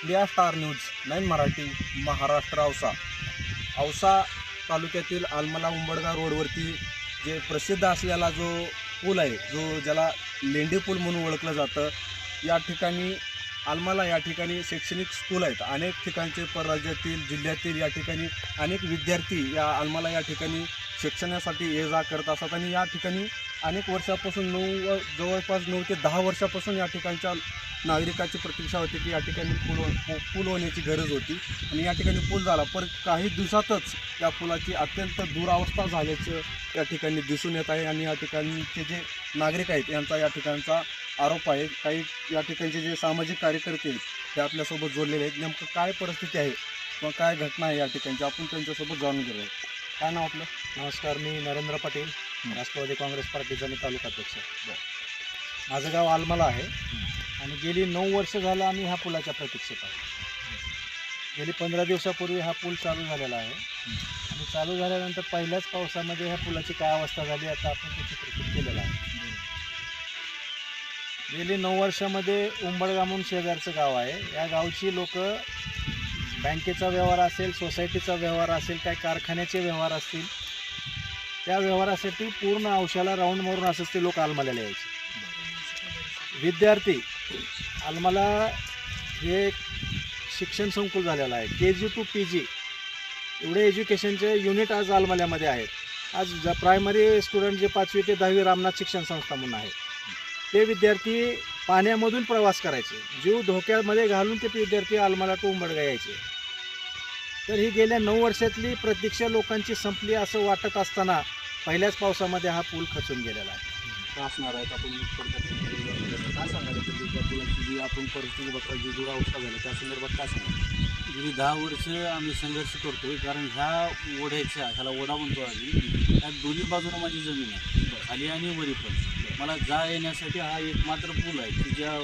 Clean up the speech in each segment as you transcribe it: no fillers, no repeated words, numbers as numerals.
India star news 9 Marathi Maharashtra Ausa तालुक्यातील आलमला उंबडगा रोडवरती जे प्रसिद्ध असलेला जो पूल आहे, जो ज्याला लेंडी पूल म्हणून ओळखलं जातं, या ठिकाणी आलमला या ठिकाणी शैक्षणिक स्कूल आहेत. अनेक ठिकाणचे परराज्यातील जिल्ह्यातील या ठिकाणी अनेक विद्यार्थी या आलमला या ठिकाणी शिक्षणासाठी ये जा करत असतात आणि या ठिकाणी अनेक वर्षापासून जवळपास 9 ते 10 वर्षापासून या ठिकाणच्या नागरिकाची प्रतीक्षा होती की या ठिकाणी पूल होण्याची गरज होती आणि या ठिकाणी पूल झाला. पण काही दिवसातच या पुलाची अत्यंत दुरावस्था झाल्याचं या ठिकाणी दिसून येत आहे आणि या ठिकाणचे जे नागरिक आहेत यांचा या ठिकाणचा आरोप आहे. काही या ठिकाणचे जे सामाजिक कार्यकर्ते आहेत ते आपल्यासोबत जोडलेले आहेत. नेमकं काय परिस्थिती आहे किंवा काय घटना आहे या ठिकाणची, आपण त्यांच्यासोबत जाणून घेऊया. काय नाव आपलं? नमस्कार, मी नरेंद्र पाटील, राष्ट्रवादी काँग्रेस पार्टीचा मी तालुकाध्यक्ष. माझं गाव आलमला आहे आणि गेली 9 वर्ष झालं आम्ही ह्या पुलाच्या प्रतीक्षेत आहोत. गेली 15 दिवसापूर्वी हा पूल चालू झालेला आहे आणि चालू झाल्यानंतर पहिल्याच पावसामध्ये ह्या पुलाची काय अवस्था झाली आता आपण ते चित्रित केलेलं आहे. गेली 9 वर्षामध्ये उंबडगा म्हणून शेजारचं गाव आहे. या गावची लोक बँकेचा व्यवहार असेल, सोसायटीचा व्यवहार असेल, काय कारखान्याचे व्यवहार असतील, त्या व्यवहारासाठी पूर्ण औशाला राऊंड मारून असंच ते लोक आलमल्याला यायचे. विद्यार्थी आलमला हे शिक्षण संकुल झालेलं आहे. KG to PG एवढे एज्युकेशनचे युनिट आज आलमल्यामध्ये आहेत. आज प्रायमरी स्टुडंट जे 5वी ते 10वी रामनाथ शिक्षण संस्था म्हणून आहे, ते विद्यार्थी पाण्यामधून प्रवास करायचे, जीव धोक्यामध्ये घालून ते विद्यार्थी आलमला टू उंबडगा यायचे. तर ही गेल्या 9 वर्षातली प्रतीक्षा लोकांची संपली असं वाटत असताना पहिल्याच पावसामध्ये हा पूल खचून गेलेला आहे. काय असणार आहेत आपण काय सांगायला त्या पुलाची जी आपण परिस्थिती बघता जी दुरावस्था झाली त्या संदर्भात काय सांगायचं? गेली 10 वर्ष आम्ही संघर्ष करतोय, कारण ह्या ओढ्याच्या ह्याला ओढा म्हणतो आम्ही, ह्या दोन्ही बाजूनं माझी जमीन आहे, खाली आणि वरी पण. मला जा येण्यासाठी हा एकमात्र पूल आहे की ज्या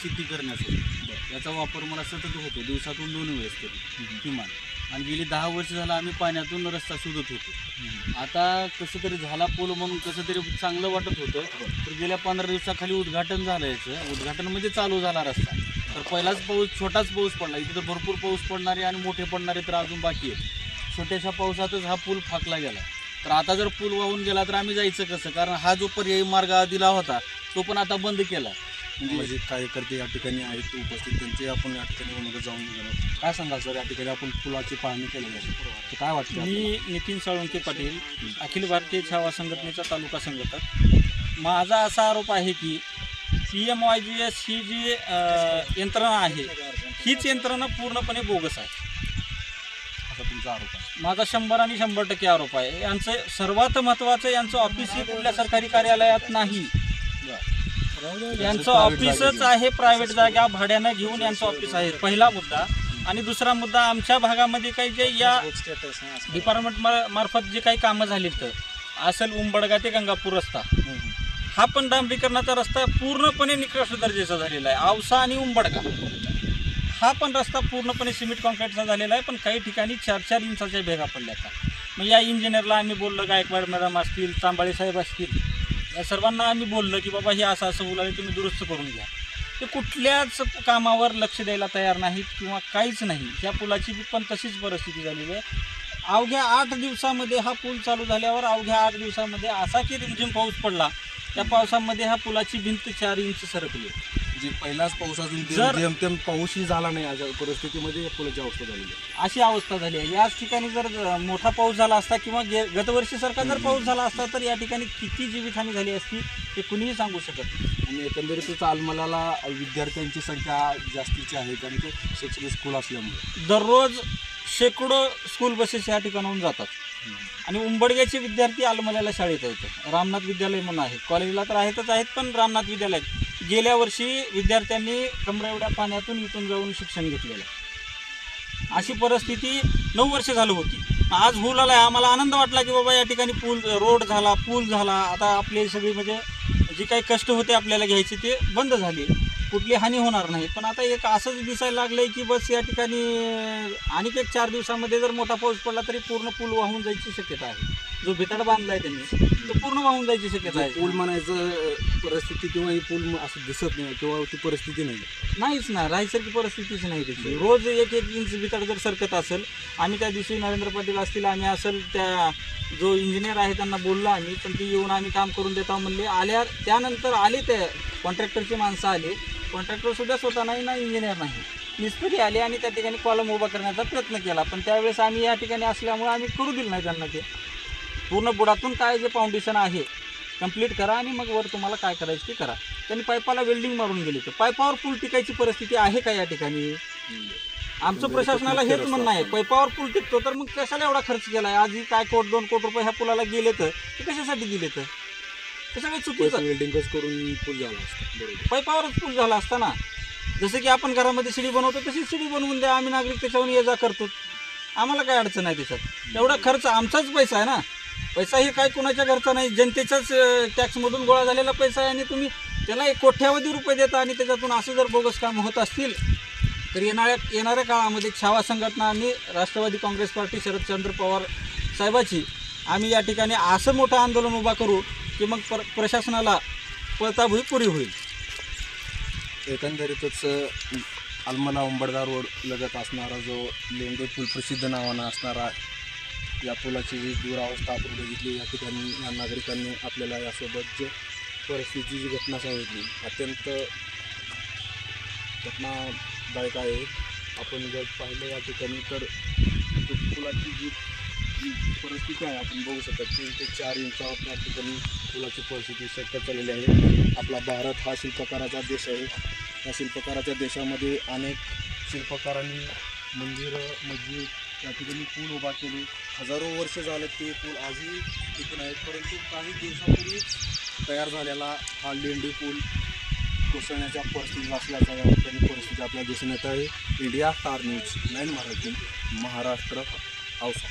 शेती करण्यासाठी याचा वापर मला सतत होतो, दिवसातून 2 वेळेस तरी किमान. आणि गेली 10 वर्ष झालं आम्ही पाण्यातून रस्ता शोधत होतो. आता कसं तरी झाला पूल म्हणून कसं तरी चांगलं वाटत होतं. तर गेल्या 15 दिवसाखाली उद्घाटन झालं, याचं उद्घाटन म्हणजे चालू झाला रस्ता. तर पहिलाच पाऊस, छोटाच पाऊस पडला. इथे तर भरपूर पाऊस पडणारे आणि मोठे पडणारे तर अजून बाकी आहेत. छोट्याशा पावसातच हा पूल फाकला गेला. तर आता जर पूल वाहून गेला तर आम्ही जायचं कसं? कारण हा जो पर्यायी मार्ग दिला होता तो पण आता बंद केला. म्हणजे कार्यकर्ते या ठिकाणी आहेत उपस्थित, त्यांचे आपण या ठिकाणी जाऊन गेलो. काय सांगाल सर, या ठिकाणी आपण पुलाची पाहणी केलेली आहे, तर काय वाटतं? मी नितीन साळुंके पाटील, अखिल भारतीय छावा संघटनेचा तालुका संघटक. माझा असा आरोप आहे की PMYGS ही जी यंत्रणा आहे, हीच यंत्रणा पूर्णपणे बोगस आहे, असा तुमचा आरोप आहे? माझा 100 आणि 100% आरोप आहे. यांचं सर्वात महत्त्वाचं, यांचं ऑफिस हे कुठल्या सरकारी कार्यालयात नाही. यांचं ऑफिसच आहे प्रायव्हेट जागा भाड्यानं घेऊन यांचं ऑफिस आहे, पहिला मुद्दा. आणि दुसरा मुद्दा, आमच्या भागामध्ये काही जे या डिपार्टमेंट मार्फत जे काही कामं झाली तर असेल, उंबडगा ते गंगापूर रस्ता, हा पण डांबरीकरणाचा रस्ता पूर्णपणे निकृष्ट दर्जाचा झालेला आहे. औसा आणि उंबडगा हा पण रस्ता पूर्णपणे सिमेंट कॉन्क्रीटचा झालेला आहे, पण काही ठिकाणी 4-4 इंचाच्या भेगा पडल्या. मग या इंजिनियरला आम्ही बोललो, गायकवाड मॅडम असतील, तांबाळे साहेब असतील, या सर्वांना आम्ही बोललं की बाबा हे असं असं बोलायला तुम्ही दुरुस्त करून घ्या. ते कुठल्याच कामावर लक्ष द्यायला तयार नाहीत किंवा काहीच नाही. ह्या पुलाची पण तशीच परिस्थिती झालेली आहे. अवघ्या 8 दिवसामध्ये हा पूल चालू झाल्यावर अवघ्या 8 दिवसामध्ये असा की रिमझिम पाऊस पडला, त्या पावसामध्ये ह्या पुलाची भिंत 4 इंच सरकली. जे पहिलाच पाऊस अजून जेमतेम पाऊसही झाला नाही, अशा परिस्थितीमध्ये पुलाची अवस्था झालेली आहे. अशी अवस्था झाली आहे. याच ठिकाणी जर मोठा पाऊस झाला असता किंवा गतवर्षीसारखा जर पाऊस झाला असता तर या ठिकाणी किती जीवितहानी झाली असती ते कुणीही सांगू शकत नाही. आणि एकंदरीतच आलमलाला विद्यार्थ्यांची संख्या जास्तीची आहे, कारण ते शैक्षणिक स्कूल असल्यामुळे दररोज शेकडो स्कूल बसेस या ठिकाणाहून जातात. आणि उंबडग्याचे विद्यार्थी आलमल्याला शाळेत आहेत. रामनाथ विद्यालय म्हणून आहे, कॉलेजला तर आहेतच आहेत, पण रामनाथ विद्यालय गेल्या वर्षी विद्यार्थ्यांनी कमरा एवढ्या पाण्यातून इथून जाऊन शिक्षण घेतलेलं. अशी परिस्थिती 9 वर्ष झाली होती. आज होऊ लागला आहे. आम्हाला आनंद वाटला की बाबा या ठिकाणी रोड झाला, पूल झाला. आता आपले सगळी म्हणजे जी काही कष्ट होते आपल्याला घ्यायचे ते बंद झाले, कुठली हानी होणार नाही. पण आता एक असंच दिसायला लागलं आहे की बस या ठिकाणी आणखी एक 4 दिवसामध्ये जर मोठा पाऊस पडला तरी पूर्ण पूल वाहून जायची शक्यता आहे. जो भिताड बांधला आहे त्यांनी तर पूर्ण वाहून जायची शक्यता आहे. पूल म्हणायचं परिस्थिती किंवा ही पूल असं दिसत नाही किंवा ती परिस्थिती नाही. नाहीच ना, राहायसारखी परिस्थितीच नाही त्याची. रोज एक इंच बिताड जर सरकत असेल, आम्ही त्या दिवशी नरेंद्र पाटील असतील, आम्ही असेल त्या जो इंजिनियर आहे त्यांना बोललो आम्ही, पण ती येऊन आम्ही काम करून देतो म्हणले. आल्या त्यानंतर आले ते कॉन्ट्रॅक्टरची माणसं आले, कॉन्ट्रॅक्टर सुद्धा स्वतः नाही ना इंजिनियर नाही, मिस्त्री आले आणि त्या ठिकाणी कॉलम उभा करण्याचा प्रयत्न केला. पण त्यावेळेस आम्ही या ठिकाणी असल्यामुळे आम्ही करू दिलं नाही त्यांना. ते पूर्ण बुडातून काय जे फाउंडेशन आहे कंप्लीट करा आणि मग वर तुम्हाला काय करायचं ते करा. त्यांनी पाईपाला वेल्डिंग मारून गेले, तर पाईपावर पूल टिकायची परिस्थिती आहे का या ठिकाणी? आमचं प्रशासनाला हेच म्हणणं आहे, पाईपावर पूल टिकतो तर मग कशाला एवढा खर्च केला आहे? आजही काय 1-2 कोटी रुपये ह्या पुलाला गेले, तर ते कशासाठी गेले? तर ते सगळं चुकीचं. वेल्डिंगच करून पूल झाला असता. बरोबर. पाईपावरच पूल झाला असता ना. जसं की आपण घरामध्ये शिडी बनवतो तशी शिडी बनवून द्या, आम्ही नागरिक त्याच्यावर ये जा करतो, आम्हाला काय अडचण आहे त्याच्यात. एवढा खर्च आमचाच पैसा आहे ना, पैसा हे काय कुणाच्या घरचा नाही, जनतेच्याच टॅक्समधून गोळा झालेला पैसा आहे. आणि तुम्ही त्याला 1 कोट्यावधी रुपये देता आणि त्याच्यातून असं जर बोगस काम होत असतील तर येणाऱ्या काळामध्ये छावा संघटना आणि राष्ट्रवादी काँग्रेस पार्टी शरदचंद्र पवार साहेबाची आम्ही या ठिकाणी असं मोठं आंदोलन उभा करू की मग प्रशासनाला पळताभुई पुरी होईल. एकंदरीतच आलमला उंबरगा रोड लगत असणारा जो लेंडे पूल प्रसिद्ध नावानं असणारा, या पुलाची जी दुरावस्था आपण बघितली, या ठिकाणी या नागरिकांनी आपल्याला यासोबत जे परिस्थितीची जी घटना सांगितली अत्यंत घटनादायक आहे. आपण जर पाहिलं या ठिकाणी तर पुलाची जी परिस्थिती आहे आपण बघू शकता, 3 ते 4 इंचावर त्या ठिकाणी पुलाची परिस्थिती सरकत चाललेली आहे. आपला भारत हा शिल्पकाराचा देश आहे. या शिल्पकाराच्या देशामध्ये अनेक शिल्पकारांनी मंदिरं, मस्जिद या ठिकाणी पूल उभा केले. हजारो वर्ष झाले ते पूल आजही टिकून आहेत. परंतु काही दिवसापूर्वी तयार झालेला हा लेंडी पूल कोसळण्याच्या परिस्थितीत असल्याचा या ठिकाणी परिस्थिती आपल्याला दिसून येत आहे. India star news 9 Marathi, Maharashtra, Ausa.